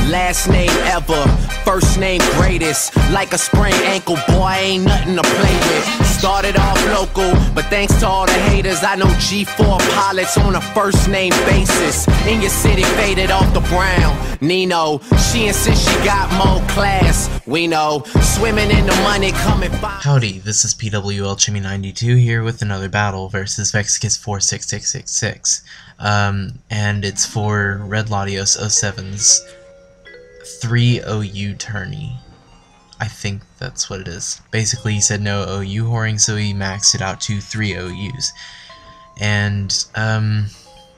last name ever, first name greatest. Like a sprained ankle, boy, ain't nothing to play with. Started off local, but thanks to all the haters, I know G4 pilots on a first name basis. In your city, faded off the brown. Nino, she insists she got more class. We know, swimming in the money, coming by. Howdy, this is Chimmy92 here with another battle versus Vexacus4666. And it's for RedLatios07's 3 OU Tourney. I think that's what it is. Basically, he said no OU whoring, so he maxed it out to 3 OUs. And,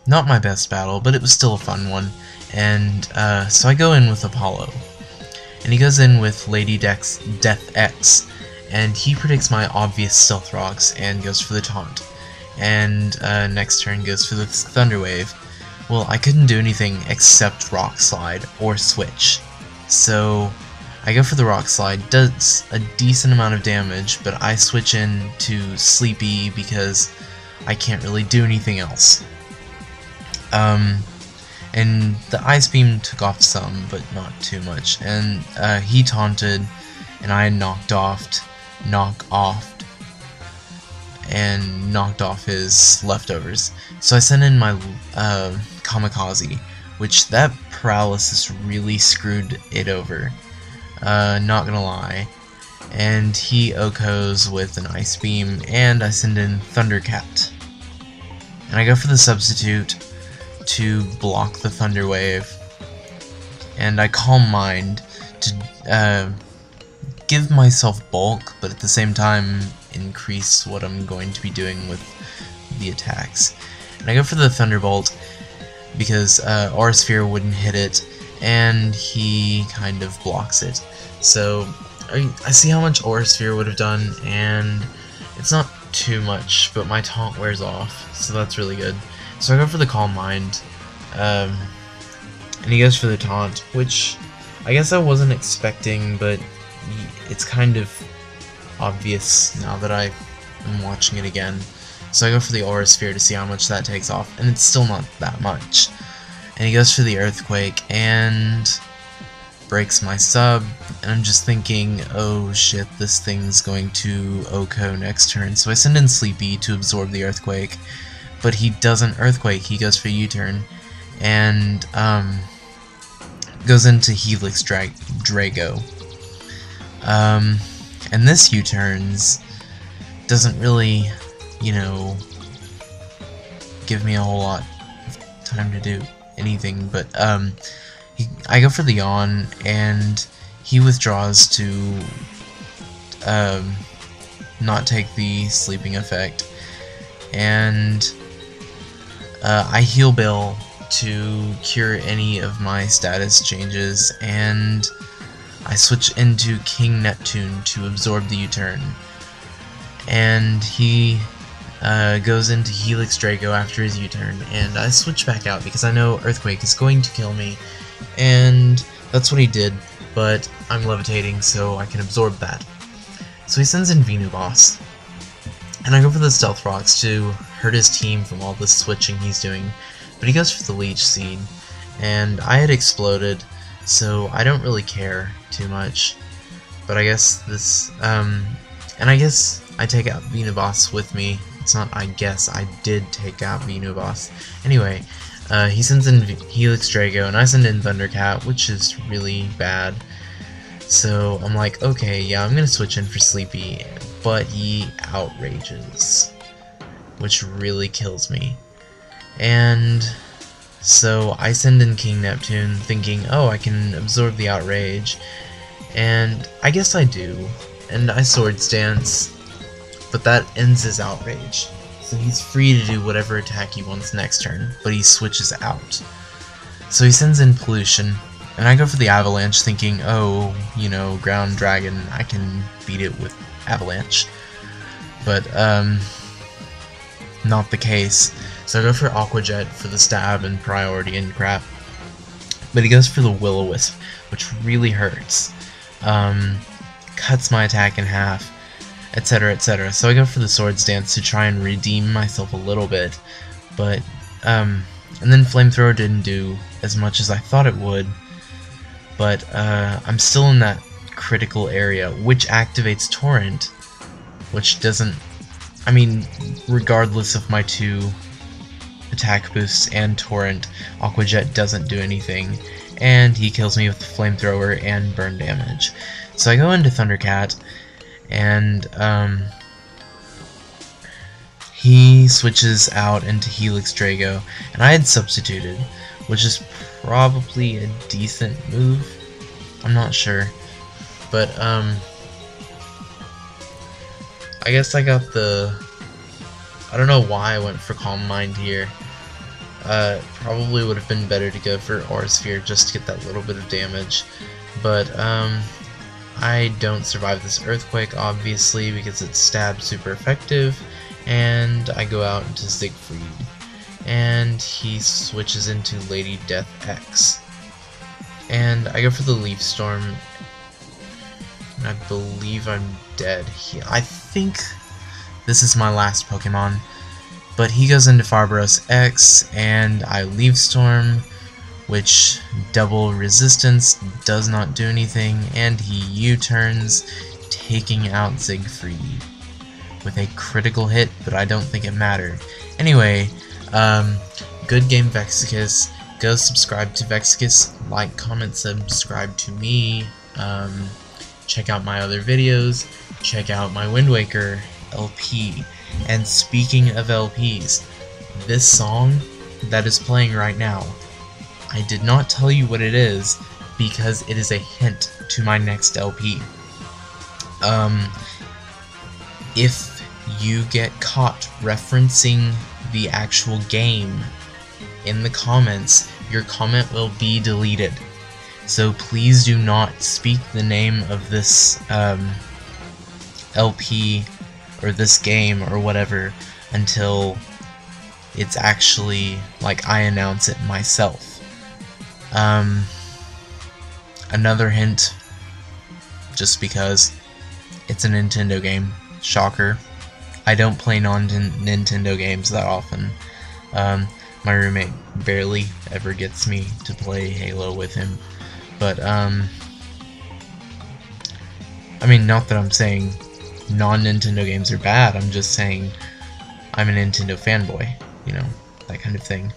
not my best battle, but it was still a fun one. And, so I go in with Apollo. And he goes in with Lady Death X, and he predicts my obvious stealth rocks and goes for the taunt. And, next turn goes for the Thunder Wave. Well, I couldn't do anything except Rock Slide or Switch. So, I go for the Rock Slide, does a decent amount of damage, but I switch in to Sleepy because I can't really do anything else. And the Ice Beam took off some, but not too much, and he taunted, and I knocked off his leftovers. So I sent in my Kamikaze, which that paralysis really screwed it over. Not gonna lie. And he OHKOs with an Ice Beam, and I send in Thundercat. And I go for the substitute to block the Thunder Wave, and I Calm Mind to give myself bulk, but at the same time increase what I'm going to be doing with the attacks. And I go for the Thunderbolt because Aura Sphere wouldn't hit it, and he kind of blocks it. So I see how much Aura Sphere would have done, and it's not too much, but my taunt wears off, so that's really good. So I go for the Calm Mind, and he goes for the taunt, which I guess I wasn't expecting, but it's kind of obvious now that I am watching it again. So I go for the Aura Sphere to see how much that takes off, and it's still not that much. And he goes for the Earthquake, and breaks my sub, and I'm just thinking, oh shit, this thing's going to OHKO next turn. So I send in Sleepy to absorb the Earthquake, but he doesn't Earthquake, he goes for U-turn, and goes into Helix Drago. And this U-turns doesn't really, you know, give me a whole lot of time to do anything, but I go for the Yawn, and he withdraws to not take the sleeping effect, and I heal Bill to cure any of my status changes, and I switch into King Neptune to absorb the U-turn, and he goes into Helix Drago after his U-turn, and I switch back out because I know Earthquake is going to kill me, and that's what he did, but I'm levitating so I can absorb that. So he sends in Venuboss, and I go for the Stealth Rocks to hurt his team from all this switching he's doing, but he goes for the Leech Seed, and I had exploded, so I don't really care too much, but I guess this, and I guess I take out Venuboss with me. It's not I guess, I did take out Venuboss. Anyway, he sends in Helix Drago, and I send in Thundercat, which is really bad. So I'm like, okay, yeah, I'm gonna switch in for Sleepy, but he outrages, which really kills me. And so I send in King Neptune, thinking, oh, I can absorb the outrage, and I guess I do, and I Swords Dance, but that ends his outrage. So he's free to do whatever attack he wants next turn, but he switches out. So he sends in Pollution, and I go for the Avalanche thinking, oh, you know, Ground Dragon, I can beat it with Avalanche. But, not the case. So I go for Aqua Jet for the stab and priority and crap. But he goes for the Will-O-Wisp, which really hurts. Cuts my attack in half, etc, etc. So I go for the Swords Dance to try and redeem myself a little bit, but and then Flamethrower didn't do as much as I thought it would, but I'm still in that critical area, which activates Torrent, which doesn't, I mean, regardless of my 2 attack boosts and Torrent, Aqua Jet doesn't do anything, and he kills me with Flamethrower and burn damage. So I go into Thundercat, and he switches out into Helix Drago, and I had substituted, which is probably a decent move. I'm not sure, but I guess I got the, I don't know why I went for Calm Mind here. Probably would have been better to go for Aura Sphere just to get that little bit of damage, but I don't survive this Earthquake, obviously, because it's stab super effective, and I go out into Siegfried, and he switches into Lady Death X, and I go for the Leaf Storm, and I believe I'm dead. I think this is my last Pokemon, but he goes into Farbaros X, and I Leaf Storm, which double resistance does not do anything, and he U-turns, taking out Siegfried with a critical hit, but I don't think it mattered. Anyway, good game, Vexacus. Go subscribe to Vexacus, like, comment, subscribe to me, check out my other videos, check out my Wind Waker LP. And speaking of LPs, this song that is playing right now, I did not tell you what it is because it is a hint to my next LP. If you get caught referencing the actual game in the comments, your comment will be deleted. So please do not speak the name of this LP or this game or whatever until it's actually, like, I announce it myself. Another hint, just because it's a Nintendo game. Shocker. I don't play non-Nintendo games that often. My roommate barely ever gets me to play Halo with him. But, I mean, not that I'm saying non-Nintendo games are bad, I'm just saying I'm a Nintendo fanboy, you know, that kind of thing.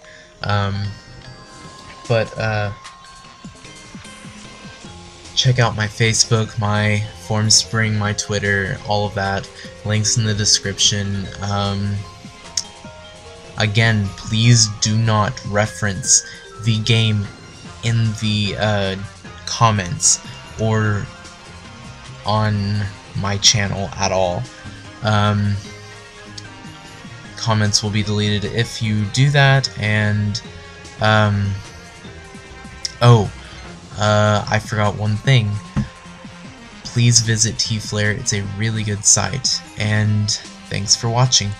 Check out my Facebook, my Formspring, my Twitter, all of that. Links in the description. Again, please do not reference the game in the comments or on my channel at all. Comments will be deleted if you do that, and I forgot one thing. Please visit T-Flare, it's a really good site, and thanks for watching.